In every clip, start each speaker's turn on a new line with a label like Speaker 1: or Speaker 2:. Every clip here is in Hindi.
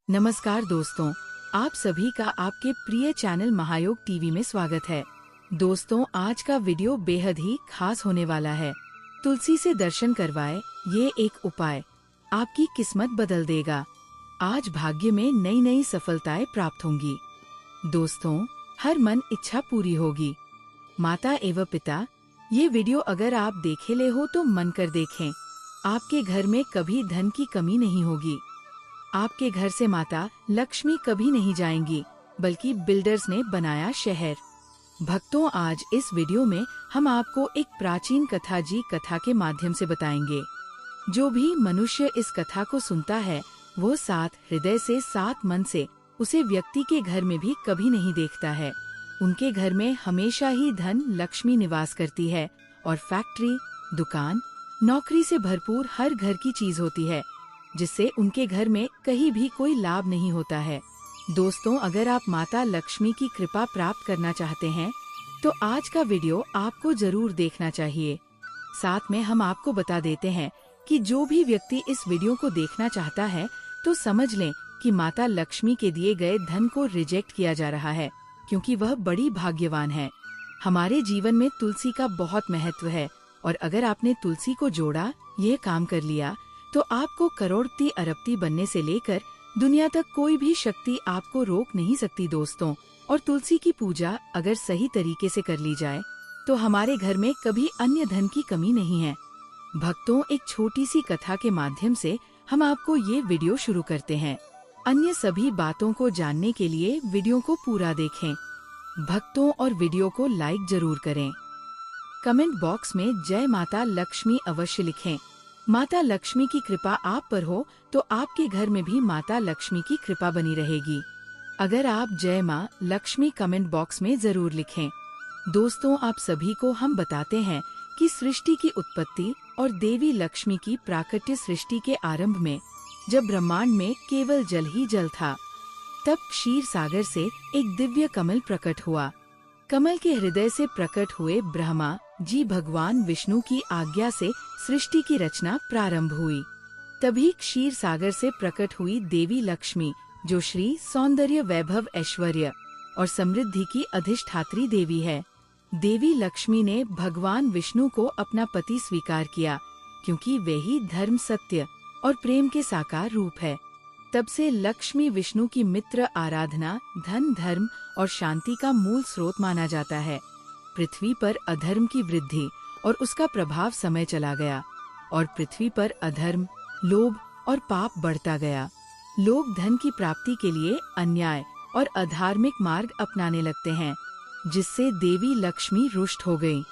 Speaker 1: नमस्कार दोस्तों, आप सभी का आपके प्रिय चैनल महायोग टीवी में स्वागत है। दोस्तों, आज का वीडियो बेहद ही खास होने वाला है। तुलसी से दर्शन करवाए ये एक उपाय आपकी किस्मत बदल देगा। आज भाग्य में नई नई सफलताएं प्राप्त होंगी। दोस्तों, हर मन इच्छा पूरी होगी। माता एवं पिता, ये वीडियो अगर आप देखे ले हो तो मन कर देखें। आपके घर में कभी धन की कमी नहीं होगी। आपके घर से माता लक्ष्मी कभी नहीं जाएंगी, बल्कि बिल्डर्स ने बनाया शहर। भक्तों, आज इस वीडियो में हम आपको एक प्राचीन कथा जी कथा के माध्यम से बताएंगे। जो भी मनुष्य इस कथा को सुनता है, वो 7 हृदय से 7 मन से उसे व्यक्ति के घर में भी कभी नहीं देखता है। उनके घर में हमेशा ही धन लक्ष्मी निवास करती है और फैक्ट्री, दुकान, नौकरी से भरपूर हर घर की चीज होती है, जिससे उनके घर में कहीं भी कोई लाभ नहीं होता है। दोस्तों, अगर आप माता लक्ष्मी की कृपा प्राप्त करना चाहते हैं, तो आज का वीडियो आपको जरूर देखना चाहिए। साथ में हम आपको बता देते हैं कि जो भी व्यक्ति इस वीडियो को देखना चाहता है, तो समझ लें कि माता लक्ष्मी के दिए गए धन को रिजेक्ट किया जा रहा है, क्योंकि वह बड़ी भाग्यवान है। हमारे जीवन में तुलसी का बहुत महत्व है और अगर आपने तुलसी को जोड़ा, ये काम कर लिया, तो आपको करोड़पति अरबपति बनने से लेकर दुनिया तक कोई भी शक्ति आपको रोक नहीं सकती। दोस्तों, और तुलसी की पूजा अगर सही तरीके से कर ली जाए, तो हमारे घर में कभी अन्य धन की कमी नहीं है। भक्तों, एक छोटी सी कथा के माध्यम से हम आपको ये वीडियो शुरू करते हैं। अन्य सभी बातों को जानने के लिए वीडियो को पूरा देखें। भक्तों, और वीडियो को लाइक जरूर करें। कमेंट बॉक्स में जय माता लक्ष्मी अवश्य लिखें। माता लक्ष्मी की कृपा आप पर हो तो आपके घर में भी माता लक्ष्मी की कृपा बनी रहेगी। अगर आप जय माँ लक्ष्मी कमेंट बॉक्स में जरूर लिखें। दोस्तों, आप सभी को हम बताते हैं कि सृष्टि की उत्पत्ति और देवी लक्ष्मी की प्राकट्य सृष्टि के आरंभ में, जब ब्रह्मांड में केवल जल ही जल था, तब क्षीर सागर से एक दिव्य कमल प्रकट हुआ। कमल के हृदय से प्रकट हुए ब्रह्मा जी भगवान विष्णु की आज्ञा से सृष्टि की रचना प्रारंभ हुई। तभी क्षीर सागर से प्रकट हुई देवी लक्ष्मी, जो श्री सौंदर्य, वैभव, ऐश्वर्य और समृद्धि की अधिष्ठात्री देवी है। देवी लक्ष्मी ने भगवान विष्णु को अपना पति स्वीकार किया, क्योंकि वे ही धर्म, सत्य और प्रेम के साकार रूप है। तब से लक्ष्मी विष्णु की मित्र आराधना धन, धर्म और शांति का मूल स्रोत माना जाता है। पृथ्वी पर अधर्म की वृद्धि और उसका प्रभाव समय चला गया और पृथ्वी पर अधर्म, लोभ और पाप बढ़ता गया। लोग धन की प्राप्ति के लिए अन्याय और अधार्मिक मार्ग अपनाने लगते हैं, जिससे देवी लक्ष्मी रुष्ट हो गई।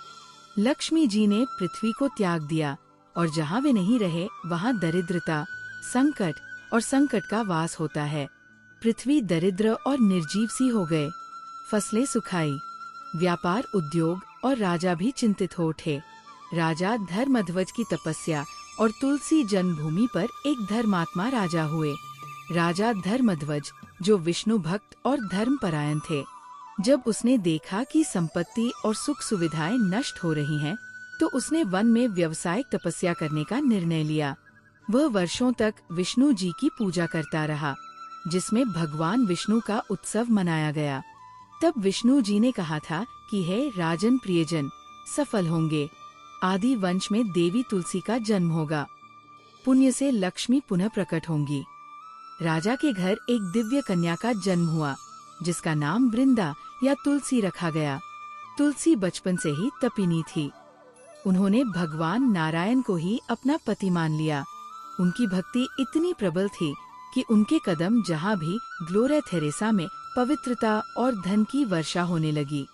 Speaker 1: लक्ष्मी जी ने पृथ्वी को त्याग दिया और जहाँ वे नहीं रहे, वहाँ दरिद्रता, संकट और संकट का वास होता है। पृथ्वी दरिद्र और निर्जीव सी हो गए। फसलें सुखाई, व्यापार, उद्योग और राजा भी चिंतित हो उठे। राजा धर्मध्वज की तपस्या और तुलसी जन्मभूमि पर एक धर्मात्मा राजा हुए। राजा धर्मध्वज, जो विष्णु भक्त और धर्मपरायण थे, जब उसने देखा कि संपत्ति और सुख सुविधाएं नष्ट हो रही हैं, तो उसने वन में व्यावसायिक तपस्या करने का निर्णय लिया। वह वर्षों तक विष्णु जी की पूजा करता रहा, जिसमें भगवान विष्णु का उत्सव मनाया गया। तब विष्णु जी ने कहा था कि हे राजन प्रियजन, सफल होंगे। आदि वंश में देवी तुलसी का जन्म होगा। पुण्य से लक्ष्मी पुनः प्रकट होंगी। राजा के घर एक दिव्य कन्या का जन्म हुआ, जिसका नाम वृंदा या तुलसी रखा गया। तुलसी बचपन से ही तपिनी थी। उन्होंने भगवान नारायण को ही अपना पति मान लिया। उनकी भक्ति इतनी प्रबल थी कि उनके कदम जहाँ भी ग्लोरिया थेरेसा में पवित्रता और धन की वर्षा होने लगी।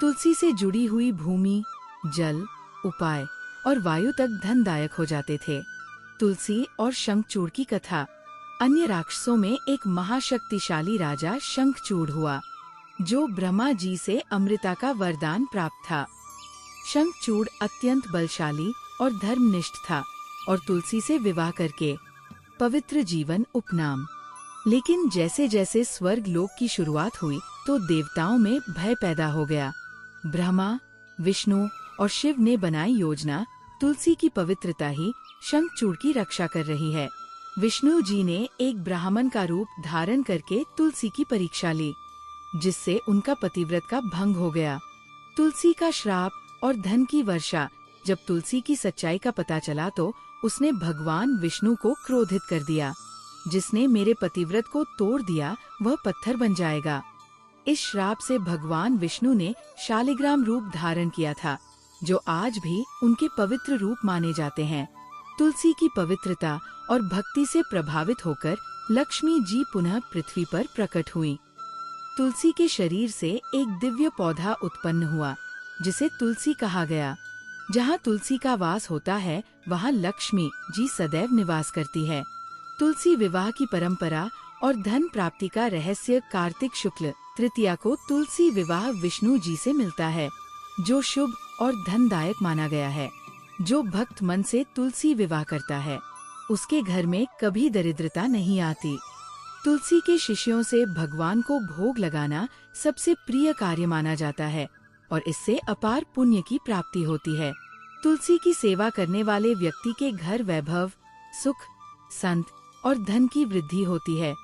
Speaker 1: तुलसी से जुड़ी हुई भूमि, जल, उपाय और वायु तक धनदायक हो जाते थे। तुलसी और शंखचूड़ की कथा। अन्य राक्षसों में एक महाशक्तिशाली राजा शंखचूड़ हुआ, जो ब्रह्मा जी से अमृता का वरदान प्राप्त था। शंखचूड़ अत्यंत बलशाली और धर्मनिष्ठ था और तुलसी से विवाह करके पवित्र जीवन उपनाम। लेकिन जैसे जैसे स्वर्ग लोक की शुरुआत हुई, तो देवताओं में भय पैदा हो गया। ब्रह्मा, विष्णु और शिव ने बनाई योजना, तुलसी की पवित्रता ही शंखचूड़ की रक्षा कर रही है। विष्णु जी ने एक ब्राह्मण का रूप धारण करके तुलसी की परीक्षा ली, जिससे उनका पतिव्रत का भंग हो गया। तुलसी का श्राप और धन की वर्षा। जब तुलसी की सच्चाई का पता चला तो उसने भगवान विष्णु को क्रोधित कर दिया। जिसने मेरे पतिव्रत को तोड़ दिया वह पत्थर बन जाएगा। इस श्राप से भगवान विष्णु ने शालिग्राम रूप धारण किया था, जो आज भी उनके पवित्र रूप माने जाते हैं। तुलसी की पवित्रता और भक्ति से प्रभावित होकर लक्ष्मी जी पुनः पृथ्वी पर प्रकट हुई। तुलसी के शरीर से एक दिव्य पौधा उत्पन्न हुआ, जिसे तुलसी कहा गया। जहाँ तुलसी का वास होता है वहाँ लक्ष्मी जी सदैव निवास करती है। तुलसी विवाह की परंपरा और धन प्राप्ति का रहस्य। कार्तिक शुक्ल तृतीया को तुलसी विवाह विष्णु जी से मिलता है, जो शुभ और धनदायक माना गया है। जो भक्त मन से तुलसी विवाह करता है, उसके घर में कभी दरिद्रता नहीं आती। तुलसी के शिष्यों से भगवान को भोग लगाना सबसे प्रिय कार्य माना जाता है और इससे अपार पुण्य की प्राप्ति होती है। तुलसी की सेवा करने वाले व्यक्ति के घर वैभव, सुख, संत और धन की वृद्धि होती है।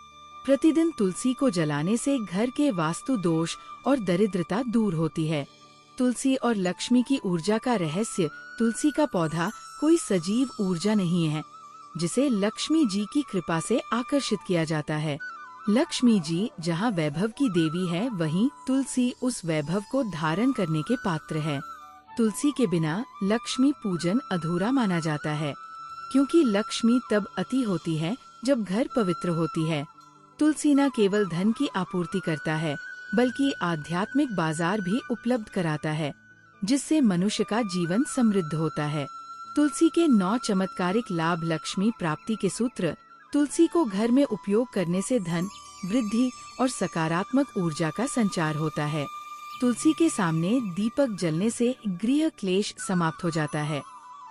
Speaker 1: प्रतिदिन तुलसी को जलाने से घर के वास्तु दोष और दरिद्रता दूर होती है। तुलसी और लक्ष्मी की ऊर्जा का रहस्य। तुलसी का पौधा कोई सजीव ऊर्जा नहीं है, जिसे लक्ष्मी जी की कृपा से आकर्षित किया जाता है। लक्ष्मी जी जहाँ वैभव की देवी है, वहीं तुलसी उस वैभव को धारण करने के पात्र है। तुलसी के बिना लक्ष्मी पूजन अधूरा माना जाता है, क्योंकि लक्ष्मी तब अति होती है जब घर पवित्र होती है। तुलसी न केवल धन की आपूर्ति करता है, बल्कि आध्यात्मिक बाजार भी उपलब्ध कराता है, जिससे मनुष्य का जीवन समृद्ध होता है। तुलसी के 9 चमत्कारिक लाभ। लक्ष्मी प्राप्ति के सूत्र। तुलसी को घर में उपयोग करने से धन, वृद्धि और सकारात्मक ऊर्जा का संचार होता है। तुलसी के सामने दीपक जलने से गृह क्लेश समाप्त हो जाता है।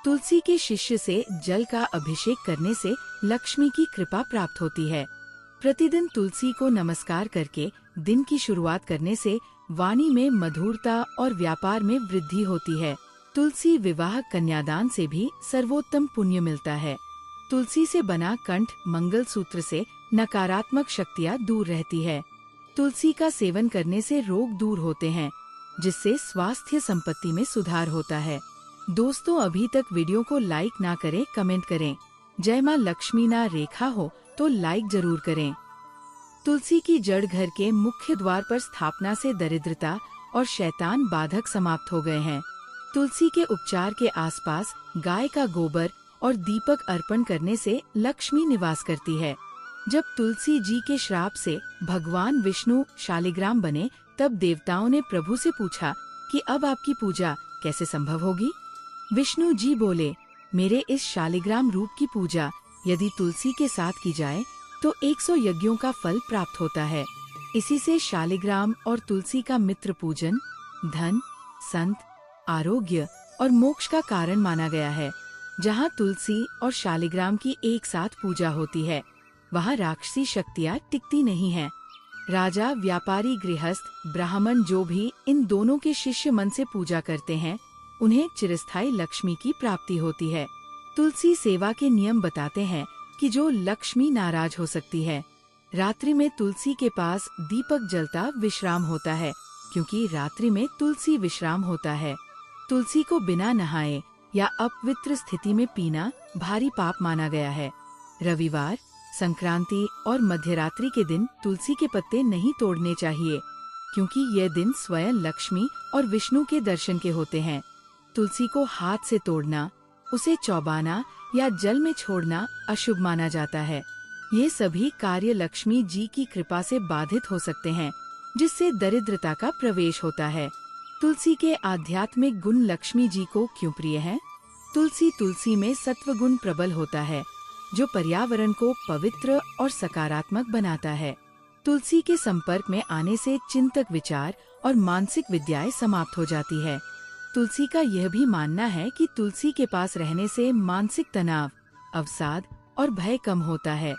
Speaker 1: तुलसी के शिष्य से जल का अभिषेक करने से लक्ष्मी की कृपा प्राप्त होती है। प्रतिदिन तुलसी को नमस्कार करके दिन की शुरुआत करने से वाणी में मधुरता और व्यापार में वृद्धि होती है। तुलसी विवाह कन्यादान से भी सर्वोत्तम पुण्य मिलता है। तुलसी से बना कंठ मंगल सूत्र से नकारात्मक शक्तियाँ दूर रहती है। तुलसी का सेवन करने से रोग दूर होते हैं, जिससे स्वास्थ्य संपत्ति में सुधार होता है। दोस्तों, अभी तक वीडियो को लाइक ना करें, कमेंट करें। जय मां लक्ष्मी ना रेखा हो तो लाइक जरूर करें। तुलसी की जड़ घर के मुख्य द्वार पर स्थापना से दरिद्रता और शैतान बाधक समाप्त हो गए हैं। तुलसी के उपचार के आसपास गाय का गोबर और दीपक अर्पण करने से लक्ष्मी निवास करती है। जब तुलसी जी के श्राप से भगवान विष्णु शालिग्राम बने, तब देवताओं ने प्रभु से पूछा कि अब आपकी पूजा कैसे संभव होगी। विष्णु जी बोले, मेरे इस शालिग्राम रूप की पूजा यदि तुलसी के साथ की जाए तो 100 यज्ञों का फल प्राप्त होता है। इसी से शालिग्राम और तुलसी का मित्र पूजन धन, संत, आरोग्य और मोक्ष का कारण माना गया है। जहाँ तुलसी और शालिग्राम की एक साथ पूजा होती है, वहाँ राक्षसी शक्तियाँ टिकती नहीं हैं। राजा, व्यापारी, गृहस्थ, ब्राह्मण जो भी इन दोनों के शिष्य मन से पूजा करते हैं, उन्हें चिरस्थायी लक्ष्मी की प्राप्ति होती है। तुलसी सेवा के नियम बताते हैं कि जो लक्ष्मी नाराज हो सकती है। रात्रि में तुलसी के पास दीपक जलता विश्राम होता है, क्योंकि रात्रि में तुलसी विश्राम होता है। तुलसी को बिना नहाए या अपवित्र स्थिति में पीना भारी पाप माना गया है। रविवार, संक्रांति और मध्यरात्रि के दिन तुलसी के पत्ते नहीं तोड़ने चाहिए, क्योंकि यह दिन स्वयं लक्ष्मी और विष्णु के दर्शन के होते हैं। तुलसी को हाथ से तोड़ना, उसे चौबाना या जल में छोड़ना अशुभ माना जाता है। ये सभी कार्य लक्ष्मी जी की कृपा से बाधित हो सकते हैं, जिससे दरिद्रता का प्रवेश होता है। तुलसी के आध्यात्मिक गुण लक्ष्मी जी को क्यों प्रिय है? तुलसी में सत्व गुण प्रबल होता है, जो पर्यावरण को पवित्र और सकारात्मक बनाता है। तुलसी के संपर्क में आने से चिंतक विचार और मानसिक विद्याएं समाप्त हो जाती है। तुलसी का यह भी मानना है कि तुलसी के पास रहने से मानसिक तनाव, अवसाद और भय कम होता है।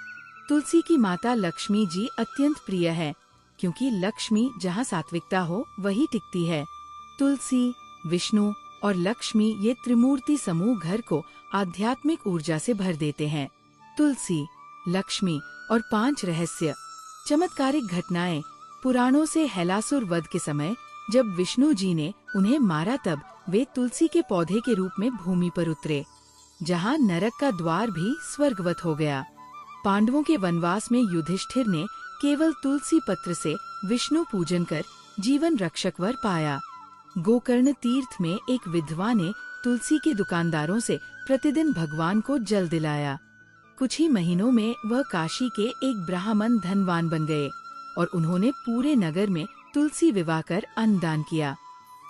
Speaker 1: तुलसी की माता लक्ष्मी जी अत्यंत प्रिय है, क्योंकि लक्ष्मी जहाँ सात्विकता हो वही टिकती है। तुलसी, विष्णु और लक्ष्मी ये त्रिमूर्ति समूह घर को आध्यात्मिक ऊर्जा से भर देते हैं। तुलसी लक्ष्मी और 5 रहस्य। चमत्कारिक घटनाएं। पुराणों से हैलासुर वध के समय जब विष्णु जी ने उन्हें मारा तब वे तुलसी के पौधे के रूप में भूमि पर उतरे, जहां नरक का द्वार भी स्वर्गवत हो गया। पांडवों के वनवास में युधिष्ठिर ने केवल तुलसी पत्र से विष्णु पूजन कर जीवन रक्षक वर पाया। गोकर्ण तीर्थ में एक विधवा ने तुलसी के दुकानदारों से प्रतिदिन भगवान को जल दिलाया। कुछ ही महीनों में वह काशी के एक ब्राह्मण धनवान बन गए और उन्होंने पूरे नगर में तुलसी विवाह कर अन्नदान किया।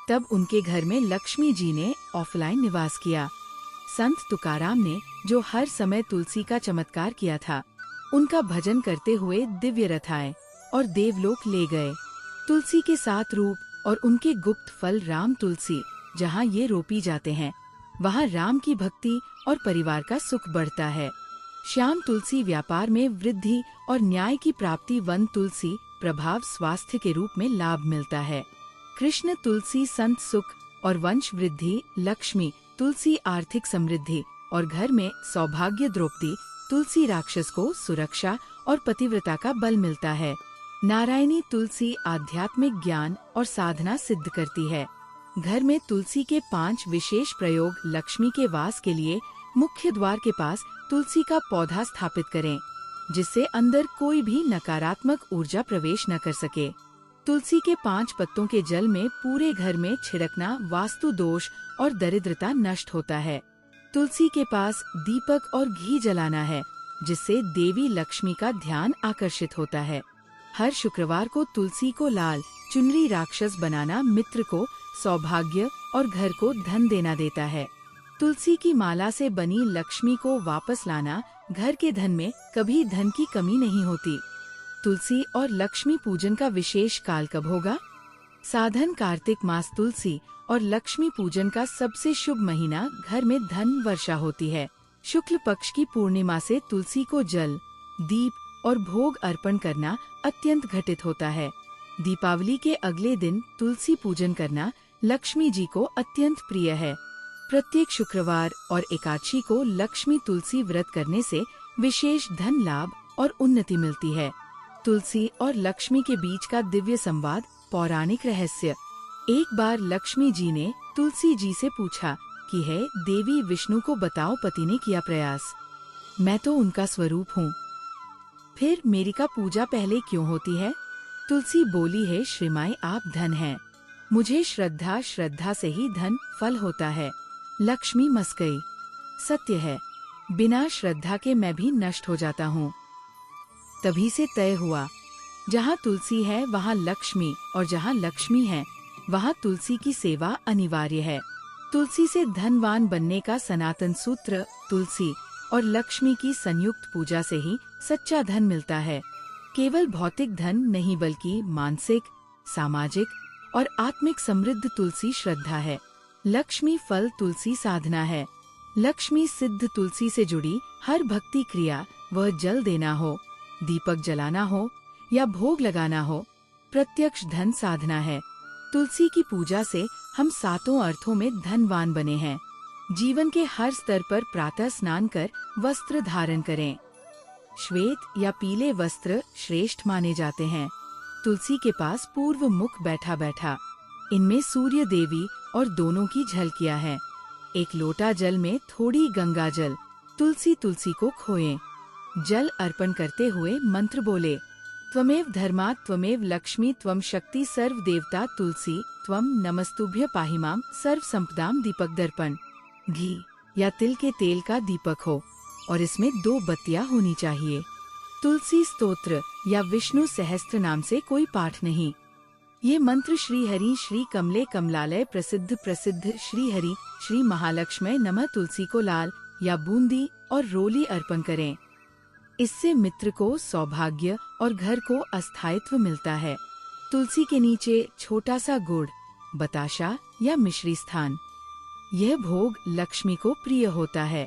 Speaker 1: तब उनके घर में लक्ष्मी जी ने ऑफलाइन निवास किया। संत तुकाराम ने जो हर समय तुलसी का चमत्कार किया था, उनका भजन करते हुए दिव्य रथ आए और देवलोक ले गए। तुलसी के 7 रूप और उनके गुप्त फल राम तुलसी जहाँ ये रोपी जाते हैं, वहाँ राम की भक्ति और परिवार का सुख बढ़ता है। श्याम तुलसी व्यापार में वृद्धि और न्याय की प्राप्ति, वन तुलसी प्रभाव स्वास्थ्य के रूप में लाभ मिलता है। कृष्ण तुलसी संत सुख और वंश वृद्धि, लक्ष्मी तुलसी आर्थिक समृद्धि और घर में सौभाग्य, द्रौपदी तुलसी राक्षस को सुरक्षा और पतिव्रता का बल मिलता है। नारायणी तुलसी आध्यात्मिक ज्ञान और साधना सिद्ध करती है। घर में तुलसी के 5 विशेष प्रयोग। लक्ष्मी के वास के लिए मुख्य द्वार के पास तुलसी का पौधा स्थापित करें, जिससे अंदर कोई भी नकारात्मक ऊर्जा प्रवेश न कर सके। तुलसी के 5 पत्तों के जल में पूरे घर में छिड़कना वास्तु दोष और दरिद्रता नष्ट होता है। तुलसी के पास दीपक और घी जलाना है, जिससे देवी लक्ष्मी का ध्यान आकर्षित होता है। हर शुक्रवार को तुलसी को लाल चुनरी राक्षस बनाना मित्र को सौभाग्य और घर को धन देना देता है। तुलसी की माला से बनी लक्ष्मी को वापस लाना, घर के धन में कभी धन की कमी नहीं होती। तुलसी और लक्ष्मी पूजन का विशेष काल कब होगा? साधन कार्तिक मास। तुलसी और लक्ष्मी पूजन का सबसे शुभ महीना, घर में धन वर्षा होती है। शुक्ल पक्ष की पूर्णिमा से तुलसी को जल, दीप और भोग अर्पण करना अत्यंत घटित होता है। दीपावली के अगले दिन तुलसी पूजन करना लक्ष्मी जी को अत्यंत प्रिय है। प्रत्येक शुक्रवार और एकादशी को लक्ष्मी तुलसी व्रत करने से विशेष धन लाभ और उन्नति मिलती है। तुलसी और लक्ष्मी के बीच का दिव्य संवाद। पौराणिक रहस्य। एक बार लक्ष्मी जी ने तुलसी जी से पूछा कि हे देवी, विष्णु को बताओ पति ने किया प्रयास, मैं तो उनका स्वरूप हूँ, फिर मेरी का पूजा पहले क्यों होती है? तुलसी बोली, है श्रीमाई, आप धन हैं, मुझे श्रद्धा से ही धन फल होता है। लक्ष्मी मुस्कुराई, सत्य है, बिना श्रद्धा के मैं भी नष्ट हो जाता हूँ। तभी से तय हुआ, जहाँ तुलसी है वहाँ लक्ष्मी, और जहाँ लक्ष्मी है वहाँ तुलसी की सेवा अनिवार्य है। तुलसी से धनवान बनने का सनातन सूत्र। तुलसी और लक्ष्मी की संयुक्त पूजा से ही सच्चा धन मिलता है। केवल भौतिक धन नहीं, बल्कि मानसिक, सामाजिक और आत्मिक समृद्ध तुलसी श्रद्धा है। लक्ष्मी फल तुलसी साधना है। लक्ष्मी सिद्ध तुलसी से जुड़ी हर भक्ति क्रिया, वह जल देना हो, दीपक जलाना हो या भोग लगाना हो, प्रत्यक्ष धन साधना है। तुलसी की पूजा से हम 7 अर्थों में धनवान बने हैं। जीवन के हर स्तर पर प्रातः स्नान कर वस्त्र धारण करें। श्वेत या पीले वस्त्र श्रेष्ठ माने जाते हैं। तुलसी के पास पूर्व मुख बैठा बैठा, इनमें सूर्य देवी और दोनों की झलकियां हैं। एक लोटा जल में थोड़ी गंगा जल, तुलसी को खोएं। जल अर्पण करते हुए मंत्र बोले, त्वमेव धर्मा त्वमेव लक्ष्मी त्वम शक्ति सर्व देवता तुलसी त्वम नमस्तुभ्य पाहिमाम सर्व संपदाम। दीपक दर्पण घी या तिल के तेल का दीपक हो और इसमें 2 बत्तियां होनी चाहिए। तुलसी स्तोत्र या विष्णु सहस्त्र नाम से कोई पाठ नहीं। ये मंत्र श्री हरि श्री कमले कमलालय प्रसिद्ध श्री हरि श्री महालक्ष्मी नमः तुलसी को लाल या बूंदी और रोली अर्पण करें। इससे मित्र को सौभाग्य और घर को अस्थायित्व मिलता है। तुलसी के नीचे छोटा सा गुड़, बताशा या मिश्री स्थान, यह भोग लक्ष्मी को प्रिय होता है।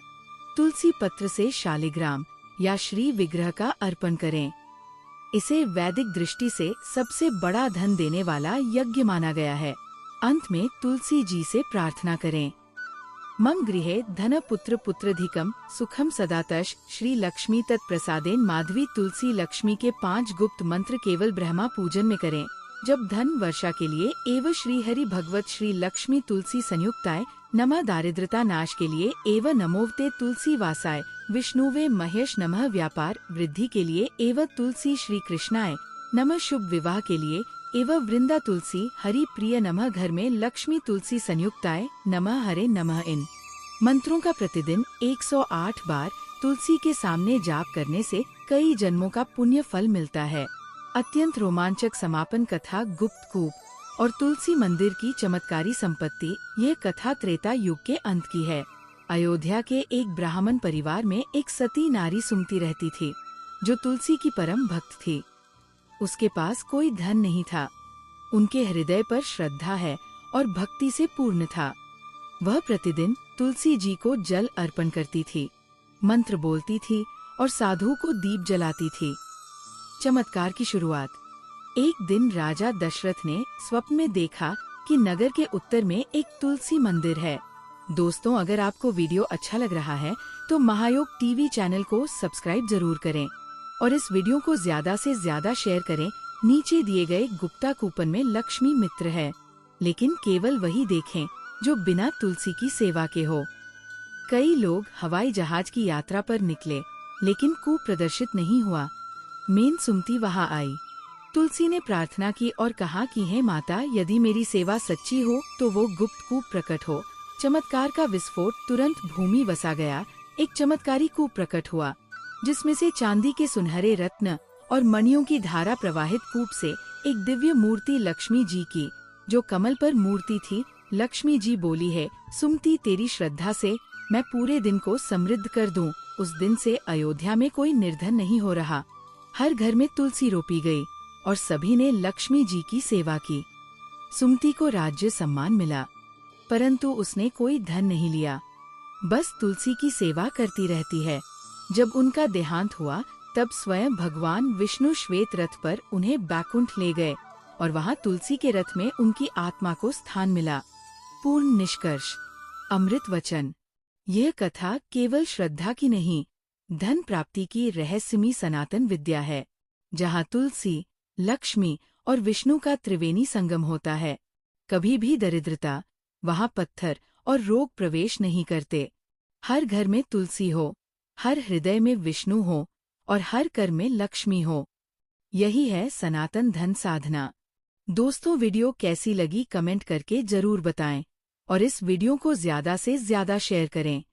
Speaker 1: तुलसी पत्र से शालिग्राम या श्री विग्रह का अर्पण करें। इसे वैदिक दृष्टि से सबसे बड़ा धन देने वाला यज्ञ माना गया है। अंत में तुलसी जी से प्रार्थना करें, मम गृहे धन पुत्र पुत्रधिकम सुखम सदातश श्री लक्ष्मी तत्प्रसादेन माधवी। तुलसी लक्ष्मी के 5 गुप्त मंत्र केवल ब्रह्मा पूजन में करें। जब धन वर्षा के लिए एवं श्री हरि भगवत श्री लक्ष्मी तुलसी संयुक्ताय नमः। दारिद्रता नाश के लिए एवं नमोवते तुलसी वासाय विष्णुवे महेश नमः। व्यापार वृद्धि के लिए एवं तुलसी श्री कृष्णाय नमः। शुभ विवाह के लिए एवं वृंदा तुलसी हरि प्रिय नमः। घर में लक्ष्मी तुलसी संयुक्ताय नमः हरे नमः। इन मंत्रों का प्रतिदिन 108 बार तुलसी के सामने जाप करने से कई जन्मों का पुण्य फल मिलता है। अत्यंत रोमांचक समापन कथा गुप्त कूप और तुलसी मंदिर की चमत्कारी संपत्ति। यह कथा त्रेता युग के अंत की है। अयोध्या के एक ब्राह्मण परिवार में एक सती नारी सुमति रहती थी, जो तुलसी की परम भक्त थी। उसके पास कोई धन नहीं था। उनके हृदय पर श्रद्धा है और भक्ति से पूर्ण था। वह प्रतिदिन तुलसी जी को जल अर्पण करती थी, मंत्र बोलती थी और साधु को दीप जलाती थी। चमत्कार की शुरुआत। एक दिन राजा दशरथ ने स्वप्न में देखा कि नगर के उत्तर में एक तुलसी मंदिर है। दोस्तों, अगर आपको वीडियो अच्छा लग रहा है तो महायोग टीवी चैनल को सब्सक्राइब जरूर करें और इस वीडियो को ज्यादा से ज्यादा शेयर करें। नीचे दिए गए गुप्ता कूपन में लक्ष्मी मित्र है, लेकिन केवल वही देखें जो बिना तुलसी की सेवा के हो। कई लोग हवाई जहाज की यात्रा पर निकले, लेकिन कूप प्रदर्शित नहीं हुआ। मेन सुमति वहां आई। तुलसी ने प्रार्थना की और कहा कि हे माता, यदि मेरी सेवा सच्ची हो तो वो गुप्त कूप प्रकट हो। चमत्कार का विस्फोट। तुरंत भूमि वसा गया। एक चमत्कारी कूप प्रकट हुआ, जिसमें से चांदी के सुनहरे रत्न और मणियों की धारा प्रवाहित। कूप से एक दिव्य मूर्ति लक्ष्मी जी की, जो कमल पर मूर्ति थी। लक्ष्मी जी बोली है, सुमति, तेरी श्रद्धा से मैं पूरे दिन को समृद्ध कर दूं। उस दिन से अयोध्या में कोई निर्धन नहीं हो रहा। हर घर में तुलसी रोपी गई और सभी ने लक्ष्मी जी की सेवा की। सुमति को राज्य सम्मान मिला, परंतु उसने कोई धन नहीं लिया, बस तुलसी की सेवा करती रहती है। जब उनका देहांत हुआ तब स्वयं भगवान विष्णु श्वेत रथ पर उन्हें बैकुंठ ले गए और वहां तुलसी के रथ में उनकी आत्मा को स्थान मिला। पूर्ण निष्कर्ष। अमृत वचन। यह कथा केवल श्रद्धा की नहीं, धन प्राप्ति की रहस्यमयी सनातन विद्या है, जहां तुलसी, लक्ष्मी और विष्णु का त्रिवेणी संगम होता है। कभी भी दरिद्रता, वहां पत्थर और रोग प्रवेश नहीं करते। हर घर में तुलसी हो, हर हृदय में विष्णु हो और हर कर में लक्ष्मी हो। यही है सनातन धन साधना। दोस्तों, वीडियो कैसी लगी कमेंट करके जरूर बताएं और इस वीडियो को ज्यादा से ज्यादा शेयर करें।